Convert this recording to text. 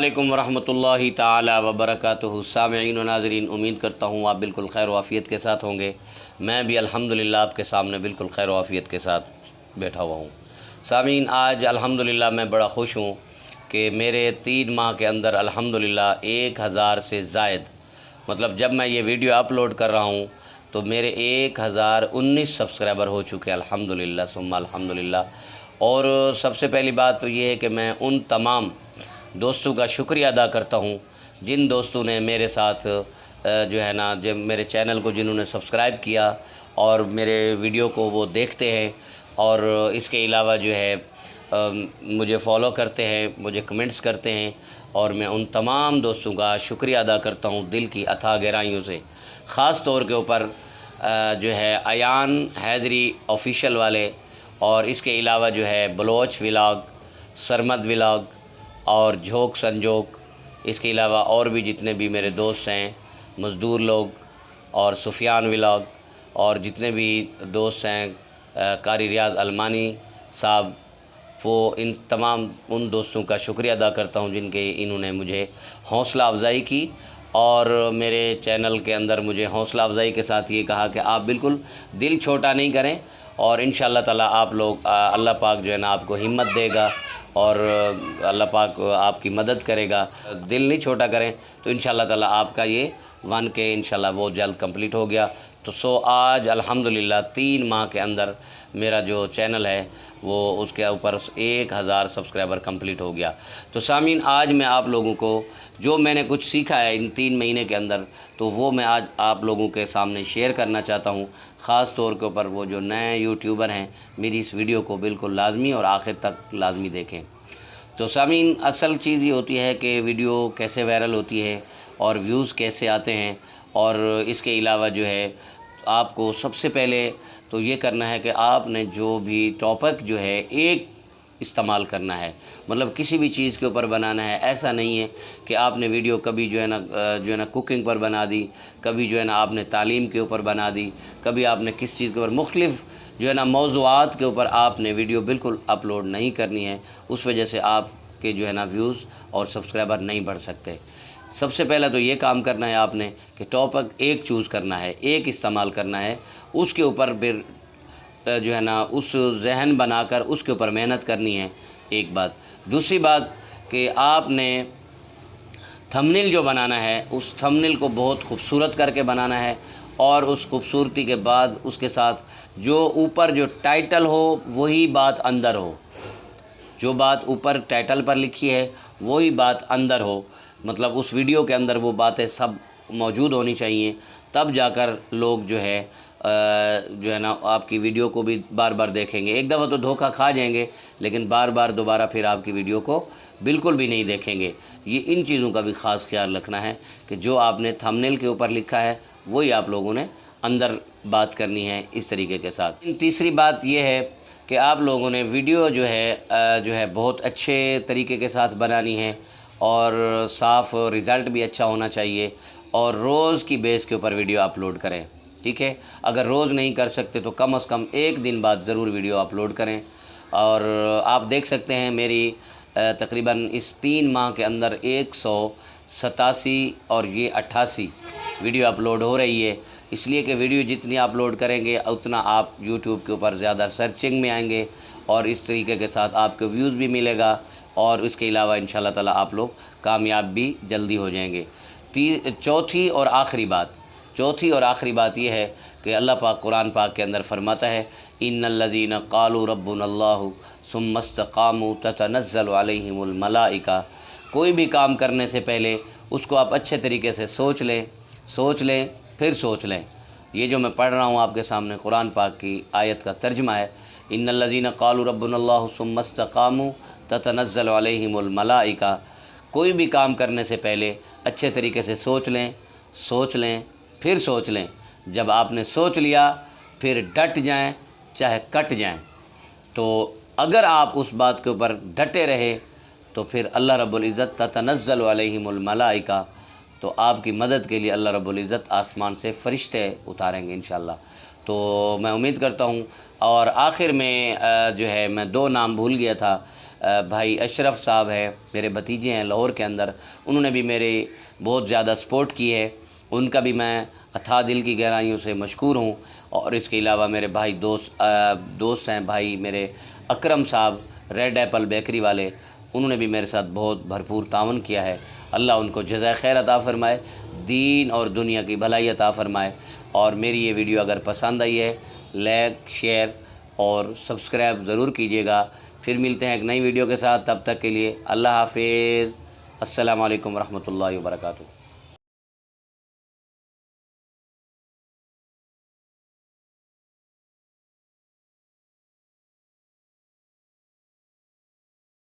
वालेकुम वरहमतुल्लाहि ताला वबरकातुहू। सामईन व नाज़रीन, उम्मीद करता हूँ आप बिल्कुल खैर वाफ़ियत के साथ होंगे। मैं भी अल्हम्दुलिल्लाह आपके सामने बिल्कुल खैर वाफ़ियत के साथ बैठा हुआ हूँ। सामीन, आज अल्हम्दुलिल्लाह मैं बड़ा ख़ुश हूँ कि मेरे 3 माह के अंदर अल्हम्दुलिल्लाह 1000 से ज़ायद, मतलब जब मैं ये वीडियो अपलोड कर रहा हूँ तो मेरे 1019 सब्सक्राइबर हो चुके हैं अल्हम्दुलिल्लाह सुम्मा अल्हम्दुलिल्लाह। और सबसे पहली बात तो ये है कि मैं उन तमाम दोस्तों का शुक्रिया अदा करता हूँ जिन दोस्तों ने मेरे साथ जो है ना, जब मेरे चैनल को जिन्होंने सब्सक्राइब किया और मेरे वीडियो को वो देखते हैं और इसके अलावा जो है मुझे फ़ॉलो करते हैं, मुझे कमेंट्स करते हैं। और मैं उन तमाम दोस्तों का शुक्रिया अदा करता हूँ दिल की अथाह गहराइयों से। ख़ास तौर के ऊपर जो है अयान हैदरी ऑफिशियल वाले, और इसके अलावा जो है बलोच व्लॉग, सरमद व्लॉग और झोंक संजोक, इसके अलावा और भी जितने भी मेरे दोस्त हैं, मज़दूर लोग और सुफियान व्लॉग, और जितने भी दोस्त हैं कारी रियाज़ अलमानी साहब, वो इन तमाम उन दोस्तों का शुक्रिया अदा करता हूं जिनके इन्होंने मुझे हौसला अफ़ज़ाई की और मेरे चैनल के अंदर मुझे हौसला अफ़ज़ाई के साथ ये कहा कि आप बिल्कुल दिल छोटा नहीं करें और इंशाअल्लाह ताला आप लोग अल्लाह पाक जो है ना आपको हिम्मत देगा और अल्लाह पाक आपकी मदद करेगा। दिल नहीं छोटा करें तो इंशाअल्लाह ताला आपका ये 1K इंशाअल्लाह वो जल्द कंप्लीट हो गया। तो आज अल्हम्दुलिल्लाह 3 माह के अंदर मेरा जो चैनल है वो उसके ऊपर 1000 सब्सक्राइबर कंप्लीट हो गया। तो सामीन, आज मैं आप लोगों को जो मैंने कुछ सीखा है इन 3 महीने के अंदर, तो वो मैं आज आप लोगों के सामने शेयर करना चाहता हूँ। ख़ास तौर के ऊपर वो जो नए यूट्यूबर हैं, मेरी इस वीडियो को बिल्कुल लाजमी और आखिर तक लाजमी देखें। तो सामीन, असल चीज़ ये होती है कि वीडियो कैसे वायरल होती है और व्यूज़ कैसे आते हैं, और इसके अलावा जो है आपको सबसे पहले तो ये करना है कि आपने जो भी टॉपिक जो है एक इस्तेमाल करना है, मतलब किसी भी चीज़ के ऊपर बनाना है। ऐसा नहीं है कि आपने वीडियो कभी जो है ना कुकिंग पर बना दी, कभी जो है ना आपने तालीम के ऊपर बना दी, कभी आपने किस चीज़ के ऊपर मुख्तलिफ़ जो है ना मौज़ूआत के ऊपर आपने वीडियो बिल्कुल अपलोड नहीं करनी है। उस वजह से आपके जो है ना व्यूज़ और सब्सक्राइबर नहीं बढ़ सकते। सबसे पहला तो ये काम करना है आपने कि टॉपिक एक चूज़ करना है, एक इस्तेमाल करना है, उसके ऊपर फिर जो है ना उस जहन बनाकर उसके ऊपर मेहनत करनी है, एक बात। दूसरी बात कि आपने थंबनेल जो बनाना है उस थंबनेल को बहुत खूबसूरत करके बनाना है, और उस खूबसूरती के बाद उसके साथ जो ऊपर जो टाइटल हो वही बात अंदर हो, जो बात ऊपर टाइटल पर लिखी है वही बात अंदर हो, मतलब उस वीडियो के अंदर वो बातें सब मौजूद होनी चाहिए। तब जाकर लोग जो है ना आपकी वीडियो को भी बार बार देखेंगे। एक दफ़ा तो धोखा खा जाएंगे, लेकिन बार बार दोबारा फिर आपकी वीडियो को बिल्कुल भी नहीं देखेंगे। ये इन चीज़ों का भी ख़ास ख्याल रखना है कि जो आपने थंबनेल के ऊपर लिखा है वही आप लोगों ने अंदर बात करनी है, इस तरीके के साथ। तीसरी बात ये है कि आप लोगों ने वीडियो जो है बहुत अच्छे तरीके के साथ बनानी है और साफ़ रिज़ल्ट भी अच्छा होना चाहिए, और रोज़ की बेस के ऊपर वीडियो अपलोड करें, ठीक है। अगर रोज़ नहीं कर सकते तो कम से कम एक दिन बाद ज़रूर वीडियो अपलोड करें। और आप देख सकते हैं मेरी तकरीबन इस 3 माह के अंदर 187 और ये 88 वीडियो अपलोड हो रही है, इसलिए कि वीडियो जितनी अपलोड करेंगे उतना आप यूट्यूब के ऊपर ज़्यादा सर्चिंग में आएंगे और इस तरीके के साथ आपको व्यूज़ भी मिलेगा, और इसके अलावा इंशाल्लाह ताला आप लोग कामयाब भी जल्दी हो जाएंगे। चौथी और आखिरी बात यह है कि अल्लाह पाक कुरान पाक के अंदर फरमाता है, इन्नल्लज़ीना क़ालू रब्बुनल्लाहु सुम्मा इस्तक़ामू ततनज़्ज़लु अलैहिमुल मलाइका। कोई भी काम करने से पहले उसको आप अच्छे तरीके से सोच लें फिर सोच लें। ये जो मैं पढ़ रहा हूँ आपके सामने कुरान पाक की आयत का तर्जुमा है, इन्नल्लज़ीना क़ालू रब्बुनल्लाहु सुम्मा इस्तक़ामू ततनज़्ज़लु अलैहिमुल मलाइका। कोई भी काम करने से पहले अच्छे तरीके से सोच लें फिर सोच लें। जब आपने सोच लिया फिर डट जाएं चाहे कट जाएं। तो अगर आप उस बात के ऊपर डटे रहे तो फिर अल्लाह रब्बुल इज़्ज़त ततनज़्ज़लु अलैहिमुल मलाइका, तो आपकी मदद के लिए अल्लाह रब्बुल इज़्ज़त आसमान से फ़रिश्ते उतारेंगे इंशाअल्लाह। तो मैं उम्मीद करता हूँ। और आखिर में जो है मैं 2 नाम भूल गया था, بھائی اشرف صاحب ہے، میرے بھتیجے ہیں لاہور کے اندر، انہوں نے بھی میرے بہت زیادہ سپورٹ کی ہے، ان کا بھی میں اتھاہ دل کی گہرائیوں سے مشکور ہوں۔ اور اس کے علاوہ میرے بھائی دوست ہیں بھائی میرے اکرم صاحب ریڈ ایپل بیکری والے، انہوں نے بھی میرے ساتھ بہت بھرپور تعاون کیا ہے۔ اللہ ان کو جزائے خیر عطا فرمائے، دین اور دنیا کی بھلائی عطا فرمائے۔ اور میری یہ ویڈیو اگر پسند آئی ہے لائک شیئر اور سبسکرائب ضرور کیجیے گا۔ پھر ملتے ہیں ایک نئی ویڈیو کے ساتھ، تب تک کے لیے اللہ حافظ، السلام علیکم ورحمۃ اللہ وبرکاتہ۔